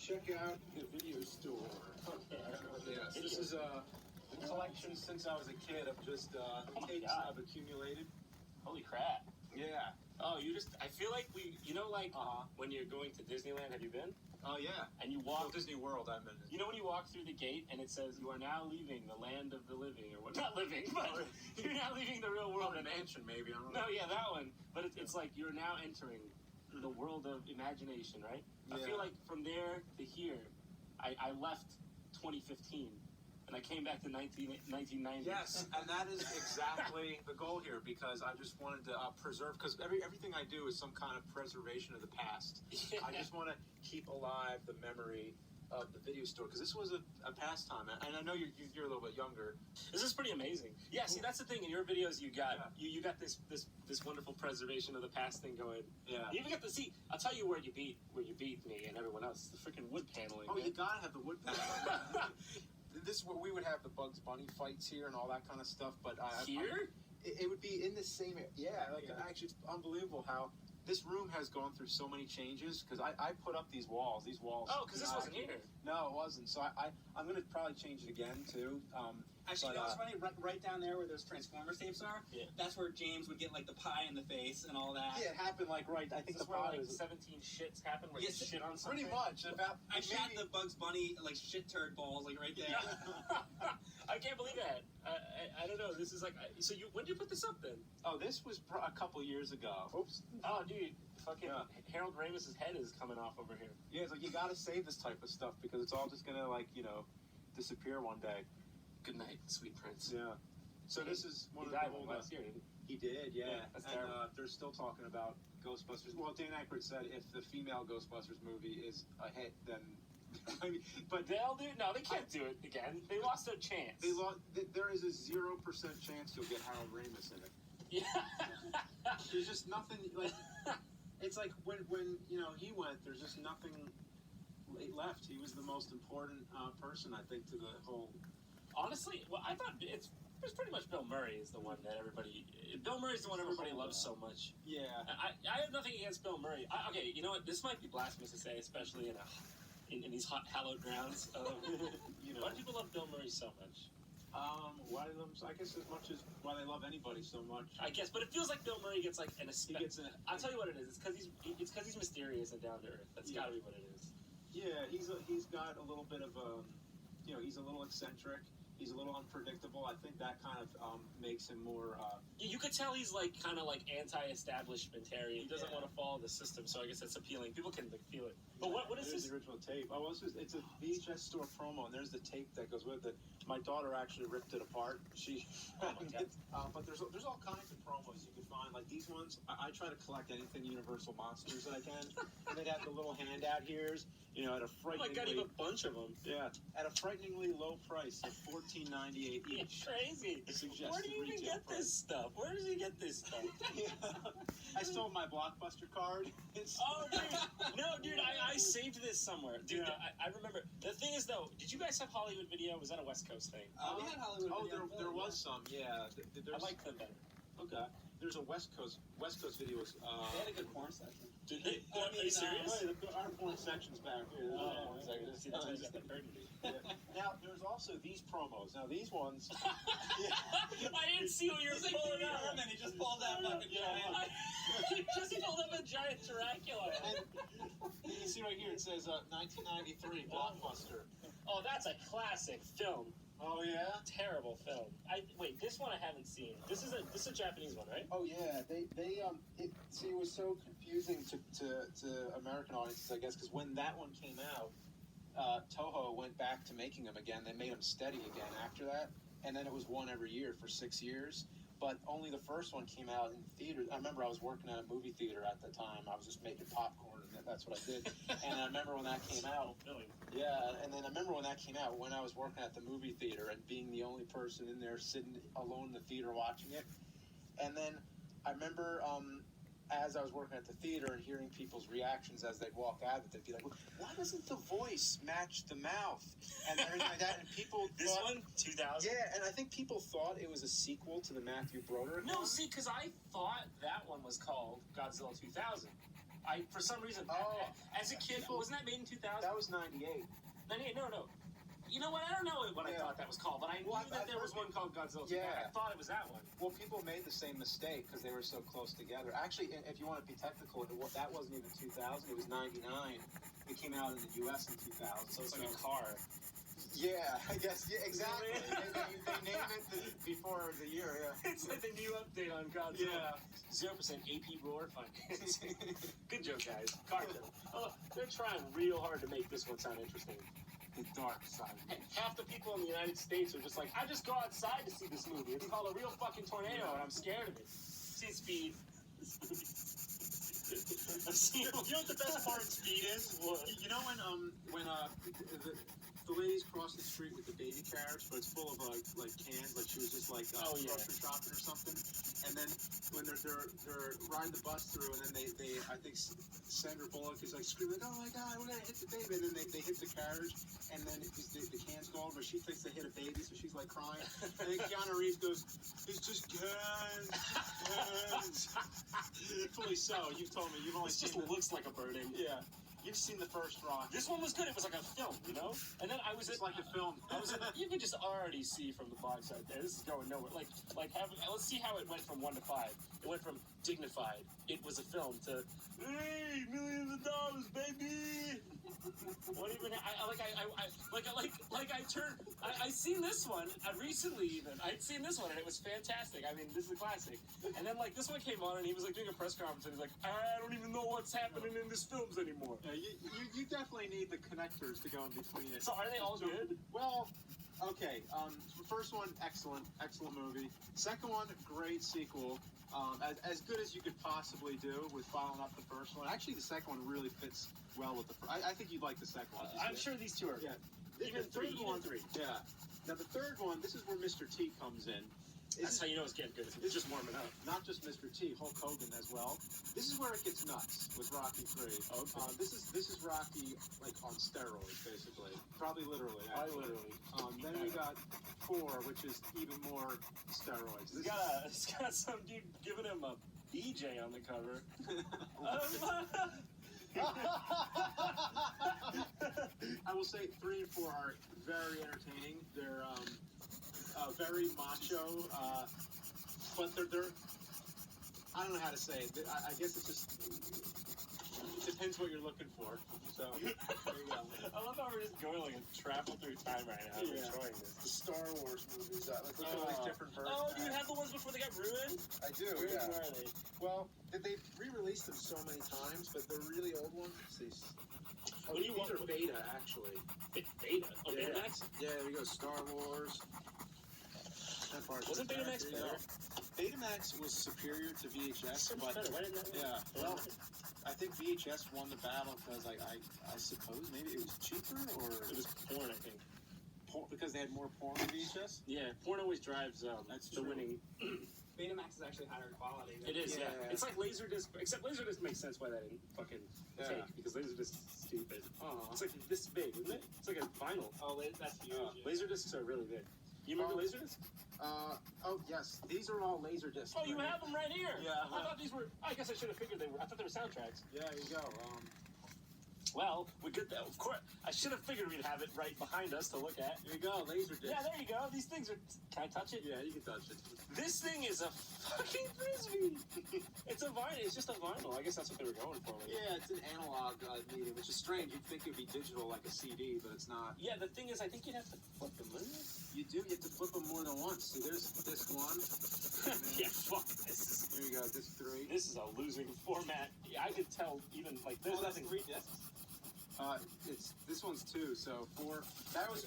check out the video store. Yes, this is a collection since I was a kid of just tapes I've accumulated. Holy crap. Yeah. Oh, I feel like when you're going to Disneyland, have you been? Oh, yeah. And you walk... Well, Disney World, I meant. You know when you walk through the gate and it says, you are now leaving the land of the living, or what? Not living, but you're now leaving the real world. Oh, mansion, maybe, I don't know. No, yeah, that one. But it's like you're now entering the world of imagination, right? Yeah. I feel like from there to here, I left 2015. And I came back to 1990. Yes, and that is exactly the goal here, because I just wanted to preserve, because everything I do is some kind of preservation of the past. Yeah. I just want to keep alive the memory of the video store, because this was a pastime, and I know you're a little bit younger. This is pretty amazing. Yeah, see, that's the thing. In your videos, you got this wonderful preservation of the past thing going. Yeah. You even got to see. I'll tell you where you beat me and everyone else. The freaking wood paneling. Oh, man. You gotta have the wood paneling. This is where we would have the Bugs Bunny fights here and all that kind of stuff, but it would be in the same area. Yeah, actually, it's unbelievable how this room has gone through so many changes, because I put up these walls. Oh, because this wasn't here. No, it wasn't. So I'm going to probably change it again, too. Actually, you know what's funny? Right down there where those Transformers tapes are, that's where James would get, like, the pie in the face and all that. Yeah, it happened, I think the pie where, 17 shits happened where you shit on something? Pretty much. I shot the Bugs Bunny, like, shit turd balls, like, right there. I can't believe that. I don't know. This is like... So when did you put this up, then? Oh, this was a couple years ago. Oops. Oh, dude. Fucking Harold Ramis's head is coming off over here. Yeah, it's like, you gotta save this type of stuff, because it's all just gonna, disappear one day. Good night, sweet prince. Yeah. So this is one of the old last year, didn't he? He did, yeah. That's and they're still talking about Ghostbusters. Well, Dan Aykroyd said if the female Ghostbusters movie is a hit, then... but they'll do... No, they can't do it again. They lost their chance. There is a 0% chance you'll get Harold Ramis in it. Yeah. There's just nothing, it's like when he went, there's just nothing left. He was the most important person, I think, to the whole... Honestly, well, I thought it's pretty much Bill Murray is the one that everybody... Bill Murray's the one everybody loves so much. Yeah. I have nothing against Bill Murray. Okay, you know what? This might be blasphemous to say, especially in these hallowed grounds. Why do people love Bill Murray so much? Why do them? I guess as much as why they love anybody so much. I guess, but it feels like Bill Murray gets like I'll tell you what it is. It's because he's mysterious and down to earth. That's gotta be what it is. Yeah, he's got a little bit of he's a little eccentric. He's a little unpredictable. I think that kind of makes him more... You could tell he's kind of anti-establishmentarian. He doesn't want to follow the system, so I guess that's appealing. People can feel it. But what is this? The original tape. Oh, it's a VHS store promo, and there's the tape that goes with it. My daughter actually ripped it apart. Oh my God. But there's all kinds of promos you can find. Like these ones, I try to collect anything Universal Monsters that I can. And they'd have the little handout here's, at a frighteningly... Oh my God, you have a bunch of them. Yeah, at a frighteningly low price of $14.98 each. It's crazy. Where do you even get this stuff? Where does he get this stuff? I stole my Blockbuster card. Oh, dude. No, dude, I saved this somewhere. Dude, I remember. The thing is, though, did you guys have Hollywood Video? Was that a West Coast thing? We had Hollywood Video. Oh, there was some, yeah. I like them better. Okay. There's a West Coast Videos. They had a good porn section. Did they? Are you serious? Our porn section's back here. See, that's just the burgundy. Now, there's also these promos. Now, these ones... I didn't see what you were pulling out. And he just pulled out fucking giant. He just pulled up a giant Dracula. And you see right here, it says 1993 Blockbuster. Oh, that's a classic film. Oh, yeah? Terrible film. Wait, this one I haven't seen. This is a Japanese one, right? Oh, yeah. It was so confusing to American audiences, I guess, because when that one came out, Toho went back to making them again. They made them steady again after that, and then it was one every year for 6 years. But only the first one came out in theaters. I remember I was working at a movie theater at the time. I was just making popcorn, and that's what I did. And I remember when that came out. Yeah, and then I remember when that came out, when I was working at the movie theater and being the only person in there sitting alone in the theater watching it. And then I remember as I was working at the theater and hearing people's reactions as they'd walk out, they'd be like, why doesn't the voice match the mouth? And everything like that. And people This one? 2000? Yeah, and I think people thought it was a sequel to the Matthew Broderick No, one. see, because I thought that one was called Godzilla 2000. I for some reason, as a kid, wasn't that made in 2000? That was 98. 98? No. You know what? I don't know what I thought that was called, but I knew that there was one called Godzilla. Yeah. I thought it was that one. Well, people made the same mistake because they were so close together. Actually, if you want to be technical, that wasn't even 2000. It was 99. It came out in the U.S. in 2000. So it's like a car. Yeah, I guess. Yeah, exactly. they name it before the year. Yeah. It's like the new update on Godzilla. Yeah. 0% AP roar fun. Good joke, guys. Cartoon. Oh, they're trying real hard to make this one sound interesting. The dark side. And half the people in the United States are just like, I just go outside to see this movie. It's called a real fucking tornado, and I'm scared of it. See Speed. You know what the best part of Speed is? What? You know when the ladies cross the street with the baby carriage, but it's full of like cans, like she was just like grocery shopping or something. And then when they're riding the bus through, and then they I think Sandra Bullock is like screaming, like, oh my god, we're gonna hit the baby, and then they hit the carriage, and then the cans go over. She thinks they hit a baby, so she's like crying. And then Keanu Reeves goes, it's just cans. Fully so. You've told me you've only This seen just looks like a burden. Yeah. You've seen the first Rock. This one was good. It was like a film, you know? And then I was It's like a film. you could just already see from the box right there. This is going nowhere. Let's see how it went from 1 to 5. It went from dignified. It was a film to, hey, millions of dollars, baby. What even? I seen this one recently even. I'd seen this one and it was fantastic. I mean, this is a classic. And then like this one came on and he was like doing a press conference and he's like, I don't even know what's happening in these films anymore. Yeah, you definitely need the connectors to go in between it. So are they all good? Well, okay. First one, excellent movie. Second one, great sequel. As good as you could possibly do with following up the first one. Actually, the second one really fits well with the first. I think you'd like the second one. I'm sure these two are. Yeah. Even the third one. three. Yeah. Now the third one, this is where Mr. T comes in. That's how you know it's getting good. It's just warming up. Not just Mr. T, Hulk Hogan as well. This is where it gets nuts with Rocky 3. Okay. This is Rocky like on steroids, basically. Probably literally. Actually. Then we got 4, which is even more steroids. It's got some dude giving him a BJ on the cover. I will say 3 and 4 are very entertaining. They're very macho, but they're I don't know how to say it. I guess it depends what you're looking for. So there you go. I love how we're just going like a travel through time right now. I'm enjoying this. The Star Wars movies. Look at all these different versions. Oh, do you have the ones before they got ruined? I do. Where Yeah. are they? Well, they re-released them so many times, but the really old ones. These are beta, actually. Beta? Oh, Yeah. Betamax? Yeah, there we go. Star Wars. Wasn't Betamax better? Betamax was superior to VHS, but Better. Why didn't that yeah, well, I think VHS won the battle because I suppose maybe it was cheaper or It was porn, I think. because they had more porn than VHS. Yeah, porn always drives That's the true. winning. Betamax is actually higher quality. It is, yeah. Yeah. It's like Laserdisc, except Laserdisc makes sense why that didn't fucking take, because Laserdisc is stupid. It's like this big, isn't it? It's like a vinyl. Oh, that's huge. Laserdiscs are really big. You remember Laserdisc? Oh yes, these are all laser discs. Oh, you have them right here. Yeah. I thought these were. I guess I should have figured they were. I thought they were soundtracks. Yeah, there you go. Well, we could. Of course, I should have figured we'd have it right behind us to look at. There you go, laser disc. Yeah, there you go. These things are. Can I touch it? Yeah, you can touch it. This thing is a fucking frisbee. It's a vinyl. It's just a vinyl. I guess that's what they were going for. Yeah, it's an analog medium, which is strange. You'd think it would be digital like a CD, but it's not. Yeah, the thing is, I think you'd have to flip them, wouldn't you? You do. You have to flip them more than once. See, there's disc 1. Yeah, fuck this. There you go, disc 3. This is a losing format. Yeah, I could tell even like there's That's nothing. 3 discs. It's this one's 2, so 4. That was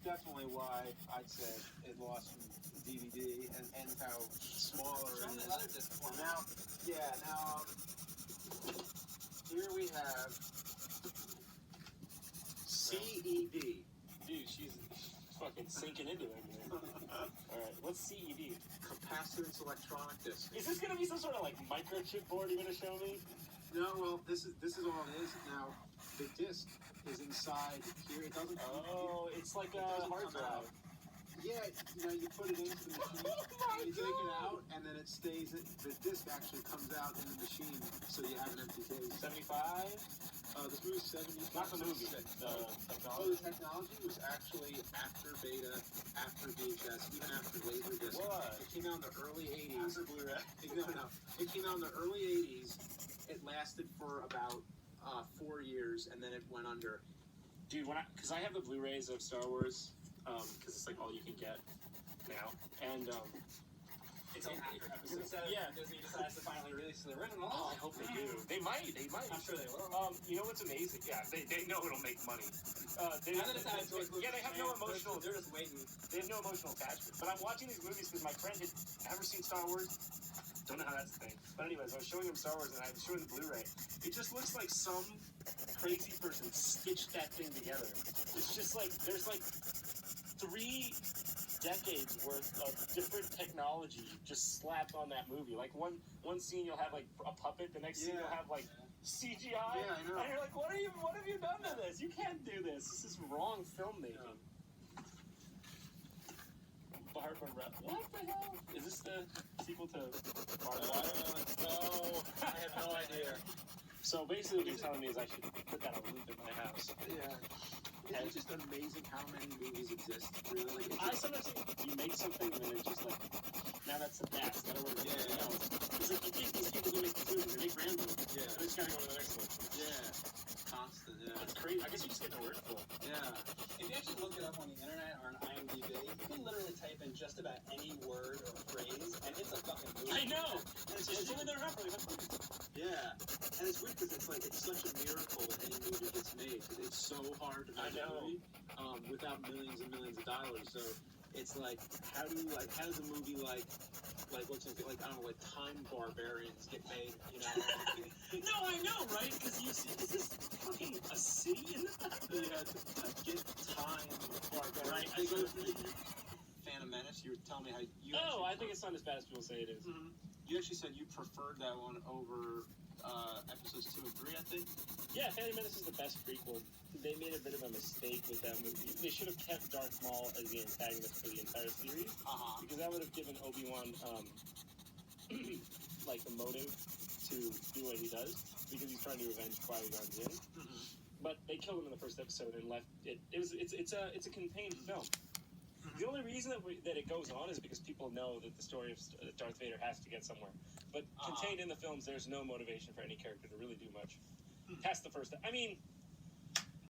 definitely why I'd say it lost from DVD and how smaller Show it me is. the other disc format. Now here we have CED. Dude, she's fucking sinking into it, man. Alright, what's CED? Capacitance electronic disc. Is this gonna be some sort of like microchip board you're gonna show me? No, well, this is all it is. Now, the disc is inside here. It doesn't. Oh, it's like it a doesn't hard come drive. out. Yeah, you put it into the machine, and you take it out, and then it stays. The disc actually comes out in the machine, so you have an empty case. 75? This movie's 70. Not the movie. The technology. The technology was actually after beta, after VHS, even after Laserdisc. What? It came out in the early 80s. After Blu-ray. No. It came out in the early 80s. It lasted for about 4 years, and then it went under. Dude, because I have the Blu-rays of Star Wars, because it's like all you can get now, and It's only after episode 7 Disney decides to finally release the original. oh, I hope they do. They might. I'm sure they will. You know what's amazing? Yeah, they know it'll make money. They have no emotional. They're just waiting. They have no emotional attachment. But I'm watching these movies because my friend had never seen Star Wars. Don't know how that's a thing. But anyways, I was showing him Star Wars and I was showing the Blu-ray. It just looks like some crazy person stitched that thing together. It's just like there's like 3 decades worth of different technology just slapped on that movie. Like one scene you'll have like a puppet, the next scene you'll have like CGI. Yeah, I know. And you're like, what have you done to this? You can't do this. This is wrong filmmaking. Yeah. Barbara, what the hell? Is this the sequel to Barbara? No, I have no idea. So basically what you're telling me is I should put that on loop in my house. Yeah. It's just amazing how many movies exist. Really, I sometimes think you make something and then it's just like, now that's gotta work with something else. It's like you think these people can make these movies, they make brand movies. Yeah. They just gotta go to the next one. Yeah. Constant. Yeah. That's crazy. I guess you just get the word for it. Yeah. If you actually look it up on the internet or on IMDb, you can literally type in just about any word or phrase, and it's a fucking movie. I know! And it's just only there roughly. Yeah. And it's weird because it's such a miracle that any movie gets made. It's so hard to make a movie without millions and millions of dollars. So it's like, how does a movie like what's it like? I don't know, like Time Barbarians get made? You know? No, I know, right? Because you see, is this fucking a city in the back? Yeah, to get Time Barbarians. Right. Phantom Menace. You were telling me how you. Oh, I think it's not as bad as people say it is. Mm-hmm. You actually said you preferred that one over episodes 2 and 3, I think. Yeah, Phantom Menace is the best prequel. They made a bit of a mistake with that movie. They should have kept Darth Maul as the antagonist for the entire series, because that would have given Obi-Wan like the motive to do what he does, because he's trying to avenge Qui-Gon's Jinn. Mm-hmm. But they killed him in the first episode and left it. It's a contained film. The only reason that it goes on is because people know that the story of Darth Vader has to get somewhere. But contained in the films, there's no motivation for any character to really do much. Past the first... I mean,